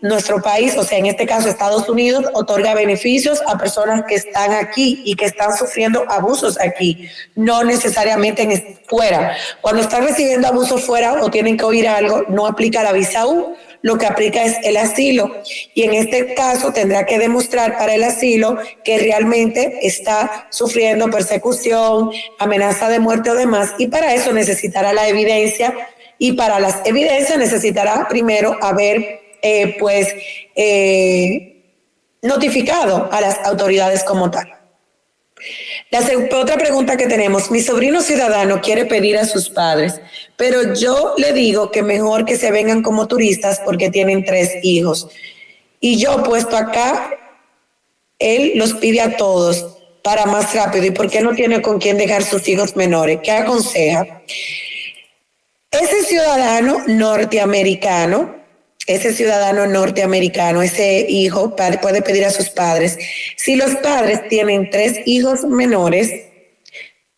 Nuestro país, o sea, en este caso Estados Unidos, otorga beneficios a personas que están aquí y que están sufriendo abusos aquí, no necesariamente fuera. Cuando están recibiendo abusos fuera o tienen que oír algo, no aplica la visa U, lo que aplica es el asilo. Y en este caso tendrá que demostrar para el asilo que realmente está sufriendo persecución, amenaza de muerte o demás, y para eso necesitará la evidencia, y para las evidencias necesitará primero haber notificado a las autoridades como tal. Otra pregunta que tenemos, mi sobrino ciudadano quiere pedir a sus padres, pero yo le digo que mejor que se vengan como turistas porque tienen 3 hijos. Y yo puesto acá él los pide a todos para más rápido y por qué no tiene con quién dejar sus hijos menores. ¿Qué aconseja? Ese ciudadano norteamericano, ese hijo puede pedir a sus padres. Si los padres tienen 3 hijos menores,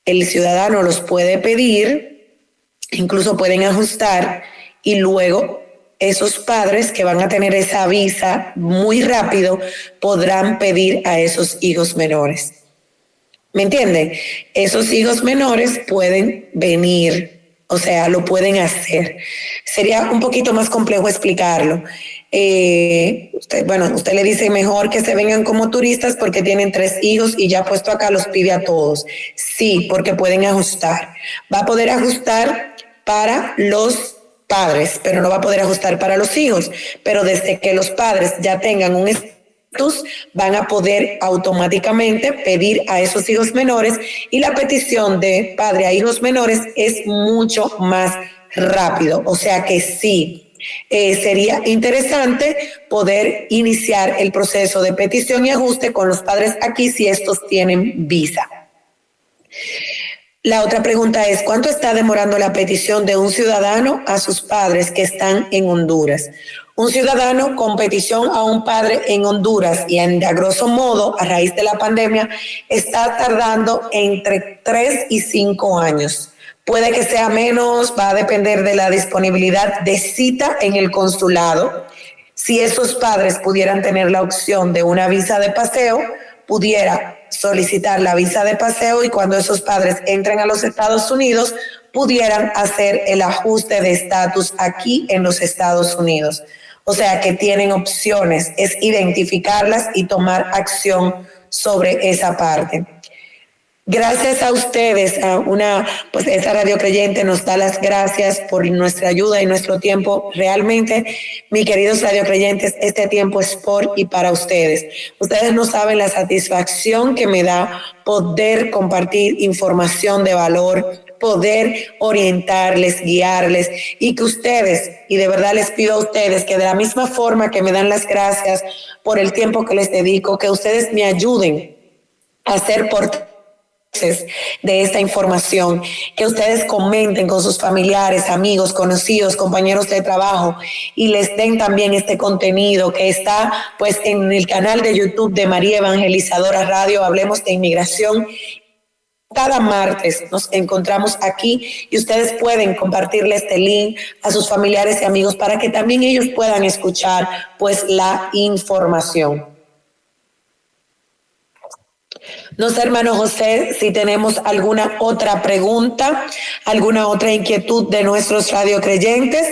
el ciudadano los puede pedir, incluso pueden ajustar y luego esos padres que van a tener esa visa muy rápido podrán pedir a esos hijos menores. ¿Me entienden? Esos hijos menores pueden venir, o sea, lo pueden hacer. Sería un poquito más complejo explicarlo. Usted le dice mejor que se vengan como turistas porque tienen 3 hijos y ya puesto acá los pide a todos. Sí, porque pueden ajustar. Va a poder ajustar para los padres, pero no va a poder ajustar para los hijos. Pero desde que los padres ya tengan un estatus, van a poder automáticamente pedir a esos hijos menores y la petición de padre a hijos menores es mucho más rápido. O sea que sí. Sería interesante poder iniciar el proceso de petición y ajuste con los padres aquí si estos tienen visa. La otra pregunta es, ¿cuánto está demorando la petición de un ciudadano a sus padres que están en Honduras? Un ciudadano con petición a un padre en Honduras y a grosso modo, a raíz de la pandemia, está tardando entre 3 y 5 años. Puede que sea menos, va a depender de la disponibilidad de cita en el consulado. Si esos padres pudieran tener la opción de una visa de paseo, pudiera solicitar la visa de paseo y cuando esos padres entren a los Estados Unidos, pudieran hacer el ajuste de estatus aquí en los Estados Unidos. O sea que tienen opciones, es identificarlas y tomar acción sobre esa parte. Gracias a ustedes, esa Radio Creyente nos da las gracias por nuestra ayuda y nuestro tiempo. Realmente, mis queridos Radio Creyentes, este tiempo es por y para ustedes. Ustedes no saben la satisfacción que me da poder compartir información de valor, poder orientarles, guiarles y que ustedes, y de verdad les pido a ustedes que de la misma forma que me dan las gracias por el tiempo que les dedico, que ustedes me ayuden a ser portadores de esta información, que ustedes comenten con sus familiares, amigos, conocidos, compañeros de trabajo y les den también este contenido que está pues en el canal de YouTube de María Evangelizadora Radio, Hablemos de Inmigración. Cada martes nos encontramos aquí y ustedes pueden compartirle este link a sus familiares y amigos para que también ellos puedan escuchar pues la información. No sé, hermano José, si tenemos alguna otra pregunta, alguna otra inquietud de nuestros radiocreyentes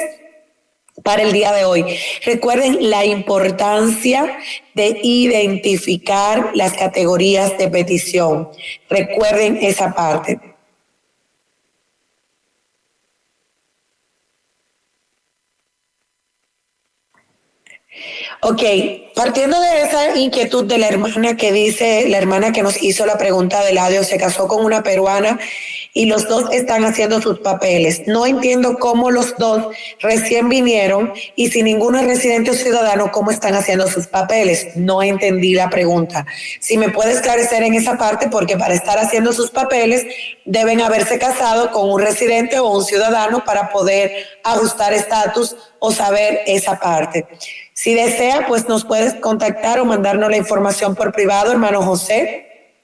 para el día de hoy. Recuerden la importancia de identificar las categorías de petición. Recuerden esa parte. Ok, partiendo de esa inquietud de la hermana que nos hizo la pregunta del audio, se casó con una peruana y los dos están haciendo sus papeles. No entiendo cómo los dos recién vinieron y si ninguno es residente o ciudadano, ¿cómo están haciendo sus papeles? No entendí la pregunta. Si me puede esclarecer en esa parte, porque para estar haciendo sus papeles deben haberse casado con un residente o un ciudadano para poder ajustar estatus o saber esa parte. Si desea, pues nos puedes contactar o mandarnos la información por privado, hermano José.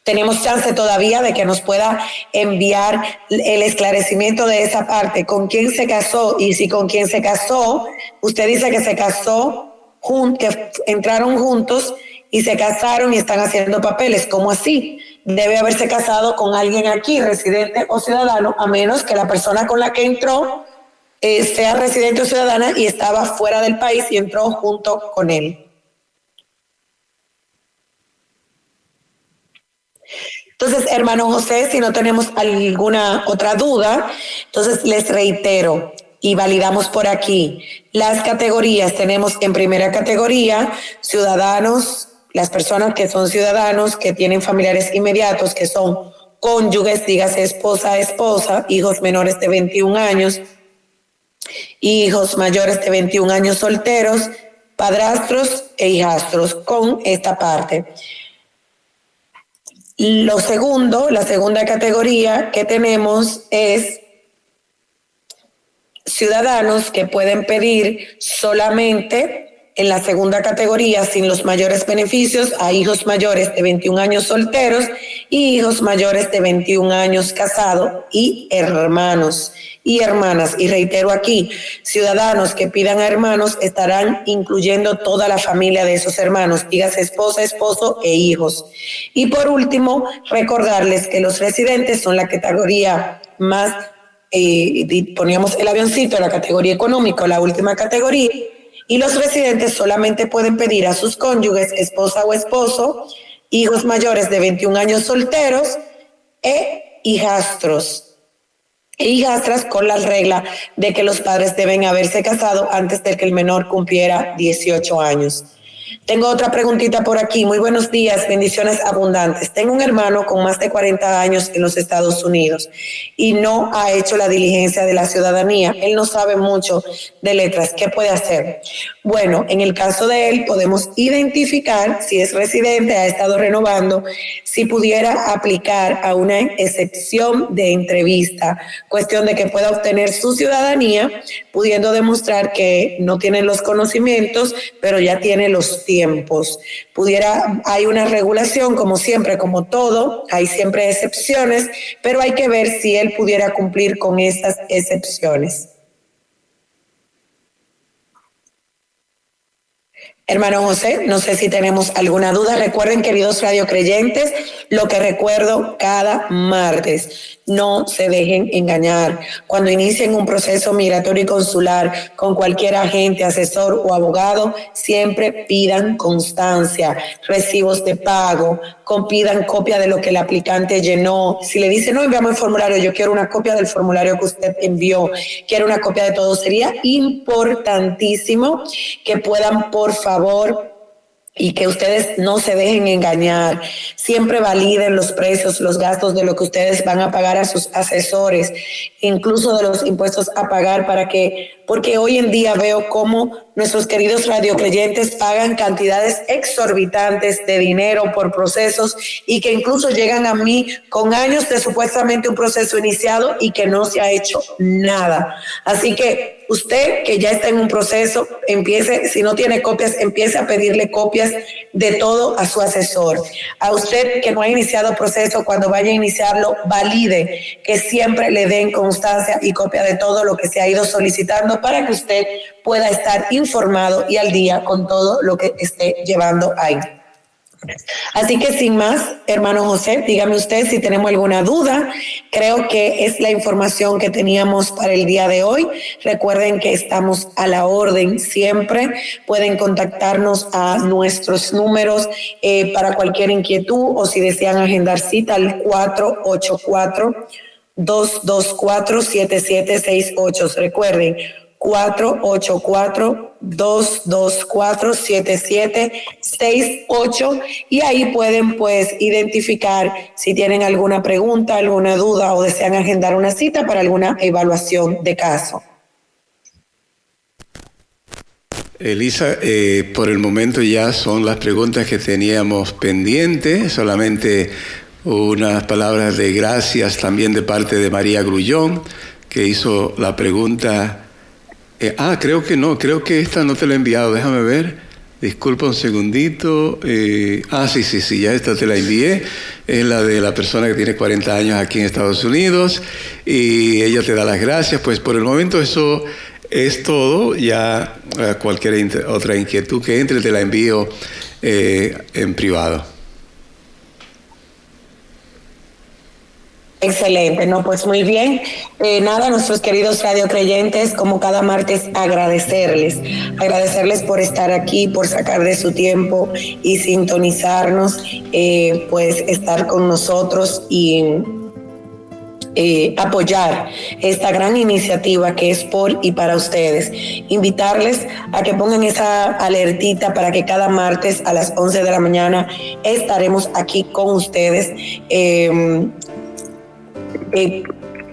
Tenemos chance todavía de que nos pueda enviar el esclarecimiento de esa parte, con quién se casó y si con quién se casó, usted dice que se casó, que entraron juntos y se casaron y están haciendo papeles. ¿Cómo así? Debe haberse casado con alguien aquí, residente o ciudadano, a menos que la persona con la que entró sea residente o ciudadana y estaba fuera del país y entró junto con él. Entonces, hermano José, si no tenemos alguna otra duda, entonces les reitero y validamos por aquí las categorías. Tenemos en primera categoría ciudadanos, las personas que son ciudadanos, que tienen familiares inmediatos, que son cónyuges, dígase esposa, hijos menores de 21 años, hijos mayores de 21 años solteros, padrastros e hijastros con esta parte. La segunda categoría que tenemos es ciudadanos que pueden pedir solamente en la segunda categoría, sin los mayores beneficios, a hijos mayores de 21 años solteros y hijos mayores de 21 años casados y hermanos y hermanas. Y reitero aquí, ciudadanos que pidan a hermanos estarán incluyendo toda la familia de esos hermanos, dígase esposa, esposo e hijos. Y por último, recordarles que los residentes son la categoría más, poníamos el avioncito, la categoría económica, la última categoría, y los residentes solamente pueden pedir a sus cónyuges, esposa o esposo, hijos mayores de 21 años solteros e hijastros e hijastras, con la regla de que los padres deben haberse casado antes de que el menor cumpliera 18 años. Tengo otra preguntita por aquí. Muy buenos días, bendiciones abundantes. Tengo un hermano con más de 40 años en los Estados Unidos y no ha hecho la diligencia de la ciudadanía. Él no sabe mucho de letras. ¿Qué puede hacer? Bueno, en el caso de él podemos identificar si es residente, ha estado renovando, si pudiera aplicar a una excepción de entrevista, cuestión de que pueda obtener su ciudadanía, pudiendo demostrar que no tiene los conocimientos, pero ya tiene los tiempos. Hay una regulación, como siempre, como todo, hay siempre excepciones, pero hay que ver si él pudiera cumplir con estas excepciones. Hermano José, no sé si tenemos alguna duda. Recuerden, queridos radiocreyentes, lo que recuerdo cada martes: no se dejen engañar. Cuando inicien un proceso migratorio y consular con cualquier agente, asesor o abogado, siempre pidan constancia, recibos de pago, pidan copia de lo que el aplicante llenó. Si le dice, no, enviamos el formulario, yo quiero una copia del formulario que usted envió, quiero una copia de todo. Sería importantísimo que puedan, por favor, y que ustedes no se dejen engañar. Siempre validen los precios, los gastos de lo que ustedes van a pagar a sus asesores, incluso de los impuestos a pagar, porque hoy en día veo cómo nuestros queridos radiocreyentes pagan cantidades exorbitantes de dinero por procesos y que incluso llegan a mí con años de supuestamente un proceso iniciado y que no se ha hecho nada. Así que usted que ya está en un proceso, empiece, si no tiene copias, empiece a pedirle copias de todo a su asesor. A usted que no ha iniciado proceso, cuando vaya a iniciarlo, valide que siempre le den constancia y copia de todo lo que se ha ido solicitando para que usted pueda estar informado y al día con todo lo que esté llevando ahí. Así que sin más, hermano José, dígame usted si tenemos alguna duda. Creo que es la información que teníamos para el día de hoy. Recuerden que estamos a la orden siempre. Pueden contactarnos a nuestros números para cualquier inquietud o si desean agendar cita al 484-224-7768. Recuerden, 484-224-7768 y ahí pueden pues identificar si tienen alguna pregunta, alguna duda o desean agendar una cita para alguna evaluación de caso. Elisa, por el momento ya son las preguntas que teníamos pendientes, solamente unas palabras de gracias también de parte de María Grullón, que hizo la pregunta. Creo que no, creo que esta no te la he enviado, déjame ver, disculpa un segundito. Sí, ya esta te la envié, es la de la persona que tiene 40 años aquí en Estados Unidos y ella te da las gracias. Pues por el momento eso es todo. Ya cualquier otra inquietud que entre te la envío en privado. Excelente, no, pues muy bien. Nuestros queridos radiocreyentes, como cada martes, agradecerles por estar aquí, por sacar de su tiempo y sintonizarnos, pues estar con nosotros y apoyar esta gran iniciativa que es por y para ustedes. Invitarles a que pongan esa alertita para que cada martes a las 11 de la mañana estaremos aquí con ustedes.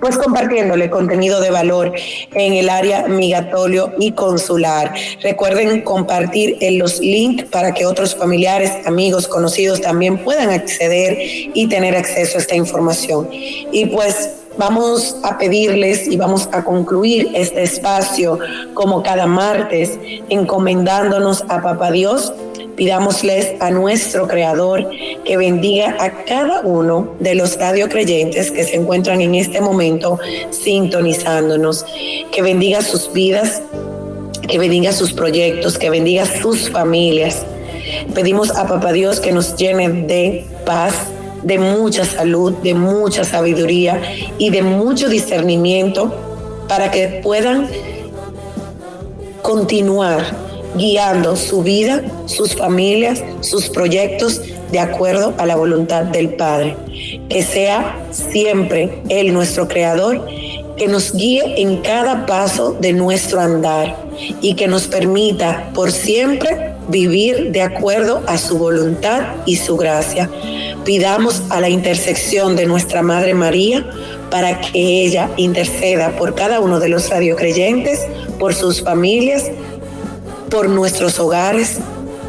pues compartiéndole contenido de valor en el área migratorio y consular. Recuerden compartir en los links para que otros familiares, amigos, conocidos también puedan acceder y tener acceso a esta información. Y pues vamos a pedirles y vamos a concluir este espacio como cada martes, encomendándonos a Papá Dios. Pidámosles a nuestro Creador que bendiga a cada uno de los radiocreyentes que se encuentran en este momento sintonizándonos, que bendiga sus vidas, que bendiga sus proyectos, que bendiga sus familias. Pedimos a Papá Dios que nos llene de paz, de mucha salud, de mucha sabiduría y de mucho discernimiento para que puedan continuar guiando su vida, sus familias, sus proyectos de acuerdo a la voluntad del Padre. Que sea siempre Él, nuestro Creador, que nos guíe en cada paso de nuestro andar y que nos permita por siempre vivir de acuerdo a su voluntad y su gracia. Pidamos a la intersección de nuestra Madre María para que ella interceda por cada uno de los radiocreyentes, por sus familias, por nuestros hogares,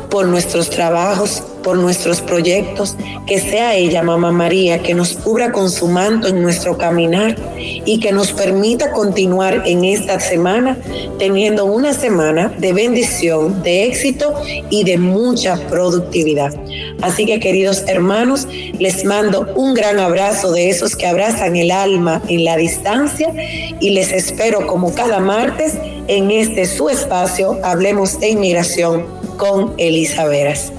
por nuestros trabajos, por nuestros proyectos, que sea ella, Mamá María, que nos cubra con su manto en nuestro caminar y que nos permita continuar en esta semana teniendo una semana de bendición, de éxito y de mucha productividad. Así que, queridos hermanos, les mando un gran abrazo de esos que abrazan el alma en la distancia y les espero como cada martes en este su espacio, Hablemos de Inmigración con Elisa Veras.